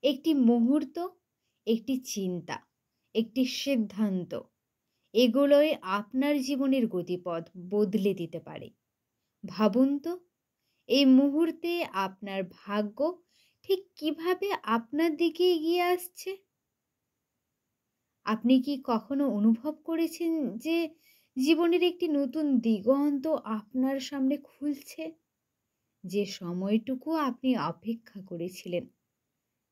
একটি মুহূর্ত, একটি চিন্তা, একটি সিদ্ধান্ত এগুলোই আপনার জীবনের গতিপথ বদলে দিতে পারে। ভাবুন তো, এই মুহূর্তে আপনার ভাগ্য ঠিক কিভাবে আপনার দিকে এগিয়ে আসছে? আপনি কি কখনো অনুভব করেছেন যে জীবনের একটি নতুন দিগন্ত আপনার সামনে খুলছে? যে সময়টুকু আপনি অপেক্ষা করেছিলেন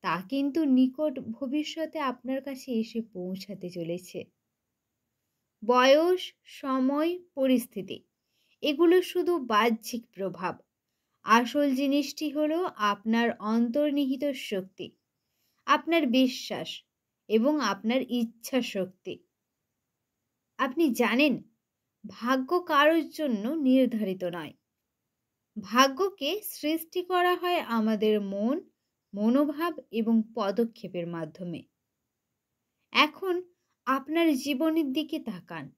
তা কিন্তু নিকট ভবিষ্যতে আপনার কাছে এসে পৌঁছাতে চলেছে। বয়স, সময়, পরিস্থিতি এগুলো শুধু বাহ্যিক প্রভাব। আসল জিনিসটি হলো আপনার অন্তর্নিহিত শক্তি, আপনার বিশ্বাস এবং আপনার ইচ্ছা শক্তি। আপনি জানেন, ভাগ্য কারোর জন্য নির্ধারিত নয়। ভাগ্যকে সৃষ্টি করা হয় আমাদের মন, মনোভাব এবং পদক্ষেপের মাধ্যমে। এখন আপনার জীবনের দিকে তাকান।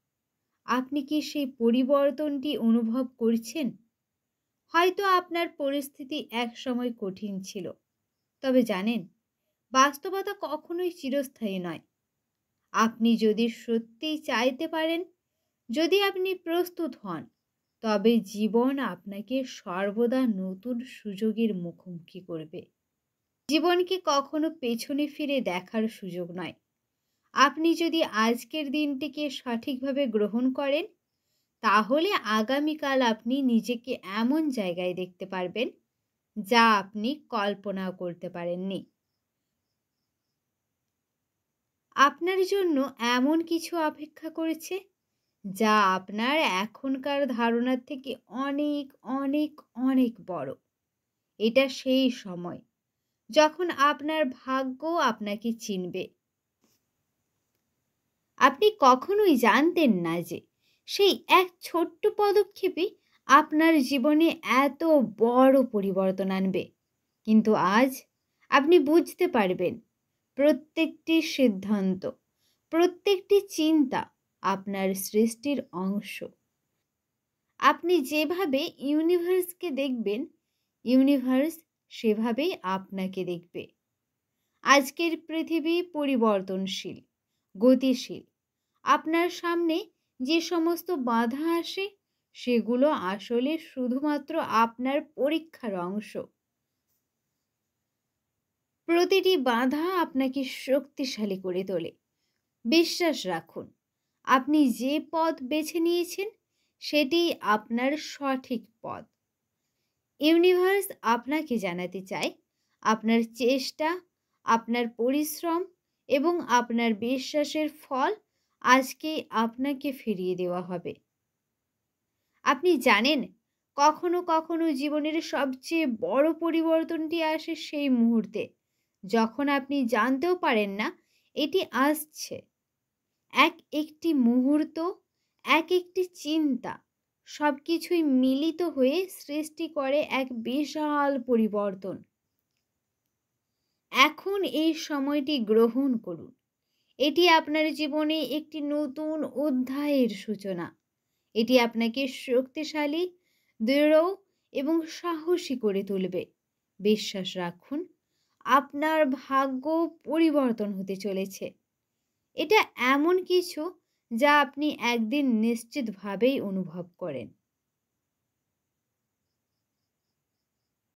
আপনি কি সেই পরিবর্তনটি অনুভব করছেন? হয়তো আপনার পরিস্থিতি একসময় কঠিন ছিল, তবে জানেন, বাস্তবতা কখনোই চিরস্থায়ী নয়। আপনি যদি সত্যিই চাইতে পারেন, যদি আপনি প্রস্তুত হন, তবে জীবন আপনাকে সর্বদা নতুন সুযোগের মুখোমুখি করবে। জীবনকে কখনো পেছনে ফিরে দেখার সুযোগ নয়। আপনি যদি আজকের দিনটিকে সঠিকভাবে গ্রহণ করেন, তাহলে আগামীকাল আপনি নিজেকে এমন জায়গায় দেখতে পারবেন যা আপনি কল্পনাও করতে পারেননি। আপনার জন্য এমন কিছু অপেক্ষা করেছে যা আপনার এখনকার ধারণার থেকে অনেক অনেক অনেক বড়। এটা সেই সময় যখন আপনার ভাগ্য আপনাকে চিনবে। আপনি কখনোই জানতেন না যে সেই এক ছোট্ট পদক্ষেপই আপনার জীবনে এত বড় পরিবর্তন আনবে। কিন্তু আজ আপনি বুঝতে পারবেন, প্রত্যেকটি সিদ্ধান্ত, প্রত্যেকটি চিন্তা আপনার সৃষ্টির অংশ। আপনি যেভাবে ইউনিভার্সকে দেখবেন, ইউনিভার্স সেভাবেই আপনাকে দেখবে। আজকের পৃথিবী পরিবর্তনশীল, গতিশীল। আপনার সামনে যে সমস্ত বাধা আসে, সেগুলো আসলে শুধুমাত্র আপনার পরীক্ষার অংশ। প্রতিটি বাধা আপনাকে শক্তিশালী করে তোলে। বিশ্বাস রাখুন, আপনি যে পথ বেছে নিয়েছেন সেটিই আপনার সঠিক পথ। ইউনিভার্স আপনাকে জানাতে চায়, আপনার চেষ্টা, আপনার পরিশ্রম এবং আপনার বিশ্বাসের ফল আজকেই আপনাকে ফিরিয়ে দেওয়া হবে। আপনি জানেন, কখনো কখনো জীবনের সবচেয়ে বড় পরিবর্তনটি আসে সেই মুহূর্তে যখন আপনি জানতেও পারেন না এটি আসছে। একটি মুহূর্ত, একটি চিন্তা সবকিছুই মিলিত হয়ে সৃষ্টি করে এক বিশাল পরিবর্তন। এখন এই সময়টি গ্রহণ করুন। এটি আপনার জীবনে একটি নতুন অধ্যায়ের সূচনা। এটি আপনাকে শক্তিশালী, দৃঢ় এবং সাহসী করে তুলবে। বিশ্বাস রাখুন, আপনার ভাগ্য পরিবর্তন হতে চলেছে। এটা এমন কিছু যা আপনি একদিন নিশ্চিতভাবেই অনুভব করেন।